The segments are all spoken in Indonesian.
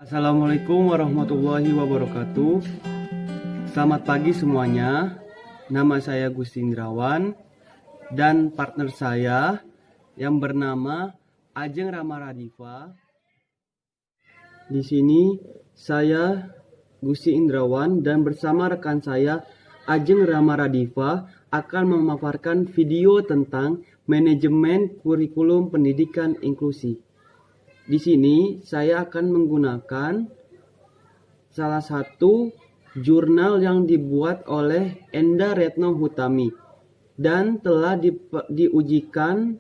Assalamualaikum warahmatullahi wabarakatuh. Selamat pagi semuanya. Nama saya Gusti Indrawan dan partner saya yang bernama Ajeng Ramaradifa. Di sini saya Gusti Indrawan dan bersama rekan saya Ajeng Ramaradifa akan memaparkan video tentang manajemen kurikulum pendidikan inklusi. Di sini saya akan menggunakan salah satu jurnal yang dibuat oleh Enda Retno Hutami dan telah diujikan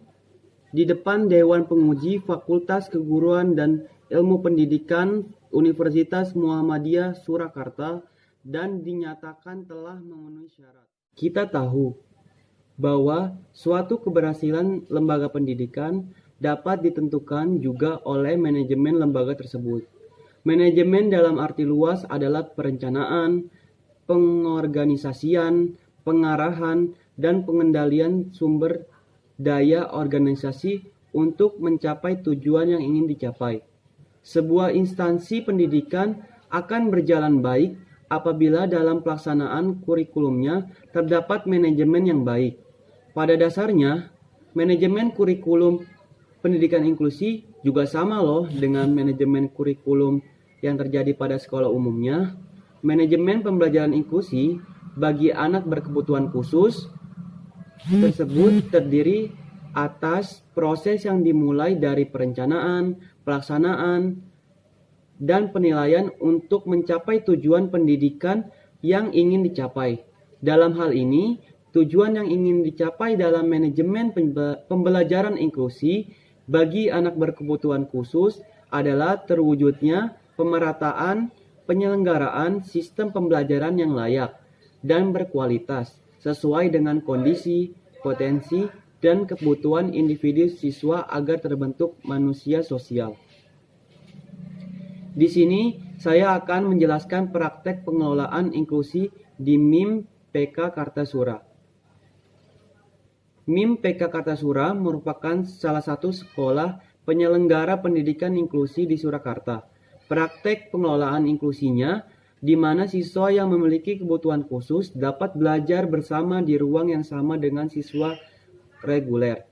di depan Dewan Penguji Fakultas Keguruan dan Ilmu Pendidikan Universitas Muhammadiyah Surakarta dan dinyatakan telah memenuhi syarat. Kita tahu bahwa suatu keberhasilan lembaga pendidikan dapat ditentukan juga oleh manajemen lembaga tersebut. Manajemen dalam arti luas adalah perencanaan, pengorganisasian, pengarahan, dan pengendalian sumber daya organisasi untuk mencapai tujuan yang ingin dicapai. Sebuah instansi pendidikan akan berjalan baik apabila dalam pelaksanaan kurikulumnya terdapat manajemen yang baik. Pada dasarnya, manajemen kurikulum pendidikan inklusi juga sama loh dengan manajemen kurikulum yang terjadi pada sekolah umumnya. Manajemen pembelajaran inklusi bagi anak berkebutuhan khusus tersebut terdiri atas proses yang dimulai dari perencanaan, pelaksanaan, dan penilaian untuk mencapai tujuan pendidikan yang ingin dicapai. Dalam hal ini, tujuan yang ingin dicapai dalam manajemen pembelajaran inklusi bagi anak berkebutuhan khusus adalah terwujudnya pemerataan penyelenggaraan sistem pembelajaran yang layak dan berkualitas sesuai dengan kondisi, potensi, dan kebutuhan individu siswa agar terbentuk manusia sosial. Di sini saya akan menjelaskan praktek pengelolaan inklusi di MIM PK Kartasura. MIM PK Kartasura merupakan salah satu sekolah penyelenggara pendidikan inklusi di Surakarta. Praktek pengelolaan inklusinya di mana siswa yang memiliki kebutuhan khusus dapat belajar bersama di ruang yang sama dengan siswa reguler.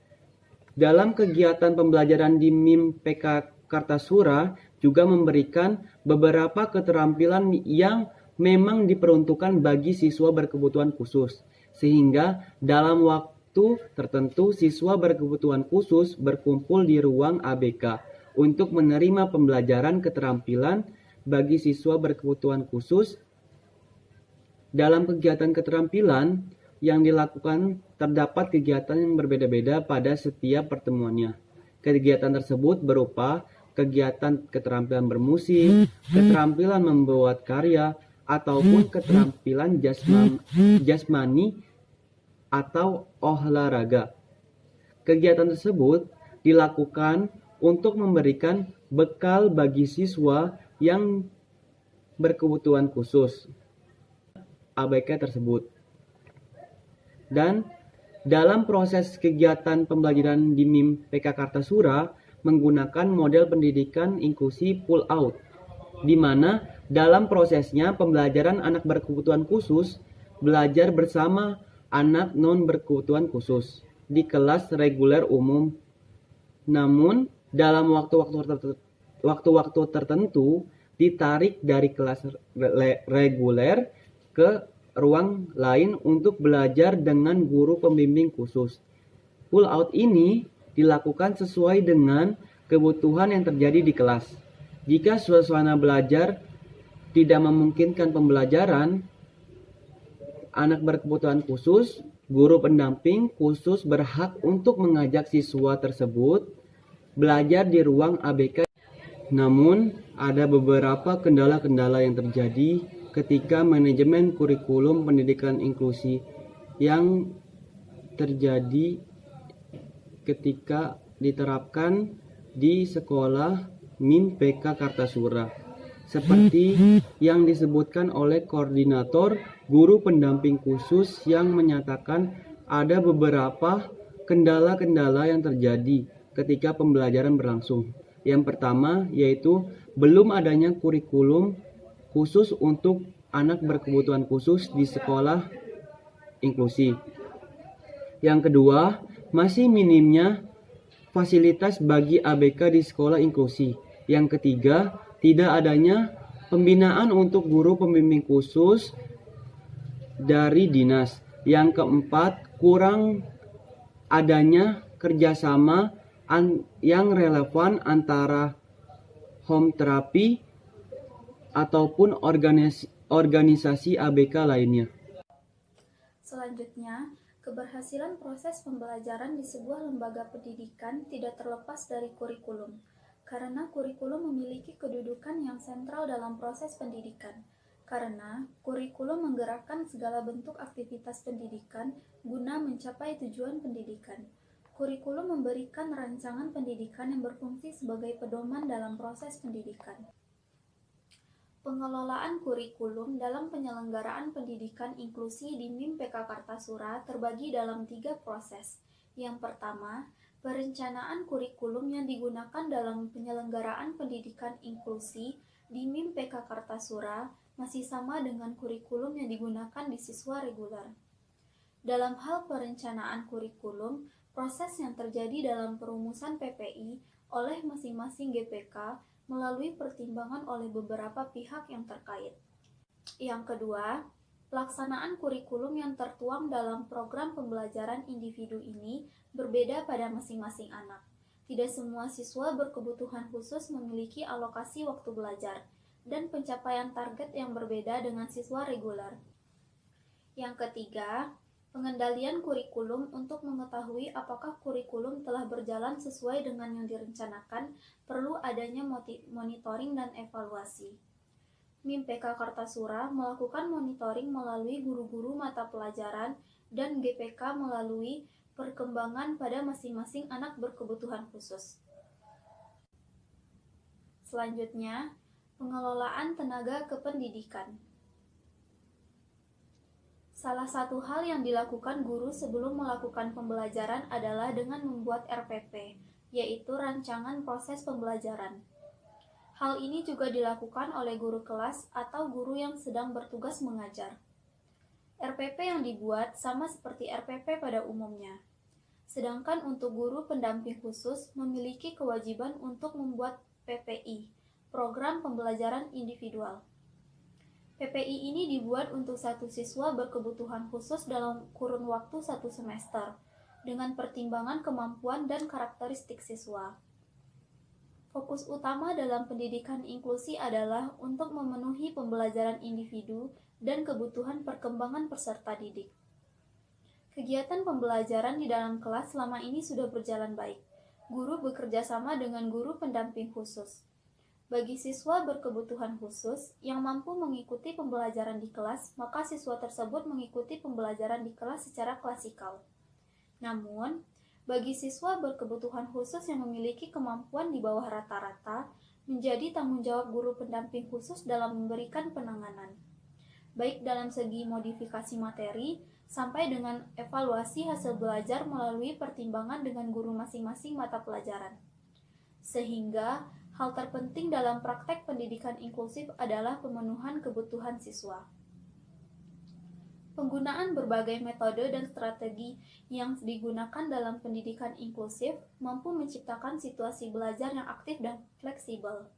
Dalam kegiatan pembelajaran di MIM PK Kartasura juga memberikan beberapa keterampilan yang memang diperuntukkan bagi siswa berkebutuhan khusus, sehingga dalam waktu tertentu siswa berkebutuhan khusus berkumpul di ruang ABK untuk menerima pembelajaran keterampilan bagi siswa berkebutuhan khusus. Dalam kegiatan keterampilan yang dilakukan terdapat kegiatan yang berbeda-beda pada setiap pertemuannya. Kegiatan tersebut berupa kegiatan keterampilan bermusik, keterampilan membuat karya, ataupun keterampilan jasmani atau olahraga. Kegiatan tersebut dilakukan untuk memberikan bekal bagi siswa yang berkebutuhan khusus ABK tersebut. Dan dalam proses kegiatan pembelajaran di MIM PK Kartasura menggunakan model pendidikan inklusi pull out, di mana dalam prosesnya pembelajaran anak berkebutuhan khusus belajar bersama anak non berkebutuhan khusus di kelas reguler umum. Namun dalam waktu-waktu tertentu ditarik dari kelas reguler ke ruang lain untuk belajar dengan guru pembimbing khusus. Pull out ini dilakukan sesuai dengan kebutuhan yang terjadi di kelas. Jika suasana belajar tidak memungkinkan pembelajaran anak berkebutuhan khusus, guru pendamping khusus berhak untuk mengajak siswa tersebut belajar di ruang ABK. Namun, ada beberapa kendala-kendala yang terjadi ketika manajemen kurikulum pendidikan inklusi yang terjadi ketika diterapkan di sekolah MIM PK Kartasura, seperti yang disebutkan oleh koordinator guru pendamping khusus yang menyatakan ada beberapa kendala-kendala yang terjadi ketika pembelajaran berlangsung. Yang pertama yaitu belum adanya kurikulum khusus untuk anak berkebutuhan khusus di sekolah inklusi. Yang kedua, masih minimnya fasilitas bagi ABK di sekolah inklusi. Yang ketiga, tidak adanya pembinaan untuk guru pembimbing khusus dari dinas. Yang keempat, kurang adanya kerjasama yang relevan antara home therapy ataupun organisasi ABK lainnya. Selanjutnya, keberhasilan proses pembelajaran di sebuah lembaga pendidikan tidak terlepas dari kurikulum, karena kurikulum memiliki kedudukan yang sentral dalam proses pendidikan. Karena kurikulum menggerakkan segala bentuk aktivitas pendidikan guna mencapai tujuan pendidikan. Kurikulum memberikan rancangan pendidikan yang berfungsi sebagai pedoman dalam proses pendidikan. Pengelolaan kurikulum dalam penyelenggaraan pendidikan inklusi di MIM PK Kartasura terbagi dalam 3 proses. Yang pertama, perencanaan kurikulum yang digunakan dalam penyelenggaraan pendidikan inklusi di MIM PK Kartasura masih sama dengan kurikulum yang digunakan di siswa reguler. Dalam hal perencanaan kurikulum, proses yang terjadi dalam perumusan PPI oleh masing-masing GPK melalui pertimbangan oleh beberapa pihak yang terkait. Yang kedua, pelaksanaan kurikulum yang tertuang dalam program pembelajaran individu ini berbeda pada masing-masing anak. Tidak semua siswa berkebutuhan khusus memiliki alokasi waktu belajar dan pencapaian target yang berbeda dengan siswa reguler. Yang ketiga, pengendalian kurikulum untuk mengetahui apakah kurikulum telah berjalan sesuai dengan yang direncanakan perlu adanya monitoring dan evaluasi. MIM PK Kartasura melakukan monitoring melalui guru-guru mata pelajaran dan GPK melalui perkembangan pada masing-masing anak berkebutuhan khusus. Selanjutnya, pengelolaan tenaga kependidikan. Salah satu hal yang dilakukan guru sebelum melakukan pembelajaran adalah dengan membuat RPP, yaitu rancangan proses pembelajaran. Hal ini juga dilakukan oleh guru kelas atau guru yang sedang bertugas mengajar. RPP yang dibuat sama seperti RPP pada umumnya. Sedangkan untuk guru pendamping khusus memiliki kewajiban untuk membuat PPI, Program Pembelajaran Individual. PPI ini dibuat untuk satu siswa berkebutuhan khusus dalam kurun waktu 1 semester, dengan pertimbangan kemampuan dan karakteristik siswa. Fokus utama dalam pendidikan inklusi adalah untuk memenuhi pembelajaran individu dan kebutuhan perkembangan peserta didik. Kegiatan pembelajaran di dalam kelas selama ini sudah berjalan baik. Guru bekerja sama dengan guru pendamping khusus. Bagi siswa berkebutuhan khusus yang mampu mengikuti pembelajaran di kelas, maka siswa tersebut mengikuti pembelajaran di kelas secara klasikal. Namun, bagi siswa berkebutuhan khusus yang memiliki kemampuan di bawah rata-rata, menjadi tanggung jawab guru pendamping khusus dalam memberikan penanganan, baik dalam segi modifikasi materi, sampai dengan evaluasi hasil belajar melalui pertimbangan dengan guru masing-masing mata pelajaran. Sehingga, hal terpenting dalam praktek pendidikan inklusif adalah pemenuhan kebutuhan siswa. Penggunaan berbagai metode dan strategi yang digunakan dalam pendidikan inklusif mampu menciptakan situasi belajar yang aktif dan fleksibel.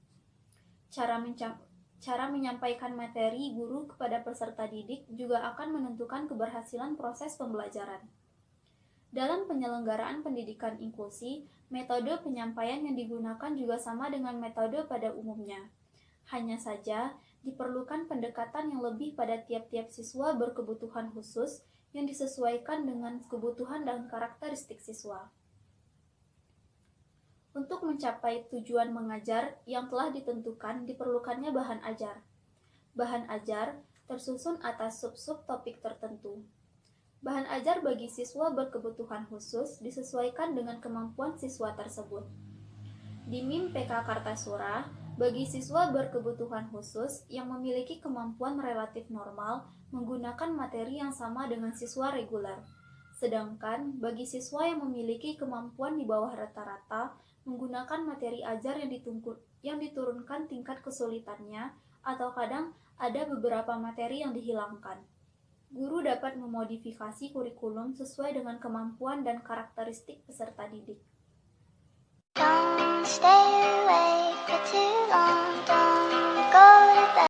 Cara menyampaikan materi guru kepada peserta didik juga akan menentukan keberhasilan proses pembelajaran. Dalam penyelenggaraan pendidikan inklusi, metode penyampaian yang digunakan juga sama dengan metode pada umumnya. Hanya saja, diperlukan pendekatan yang lebih pada tiap-tiap siswa berkebutuhan khusus yang disesuaikan dengan kebutuhan dan karakteristik siswa. Untuk mencapai tujuan mengajar yang telah ditentukan, diperlukannya bahan ajar. Bahan ajar tersusun atas sub-sub topik tertentu. Bahan ajar bagi siswa berkebutuhan khusus disesuaikan dengan kemampuan siswa tersebut. Di MIM PK Kartasura, bagi siswa berkebutuhan khusus yang memiliki kemampuan relatif normal menggunakan materi yang sama dengan siswa reguler. Sedangkan bagi siswa yang memiliki kemampuan di bawah rata-rata menggunakan materi ajar yang diturunkan tingkat kesulitannya, atau kadang ada beberapa materi yang dihilangkan. Guru dapat memodifikasi kurikulum sesuai dengan kemampuan dan karakteristik peserta didik.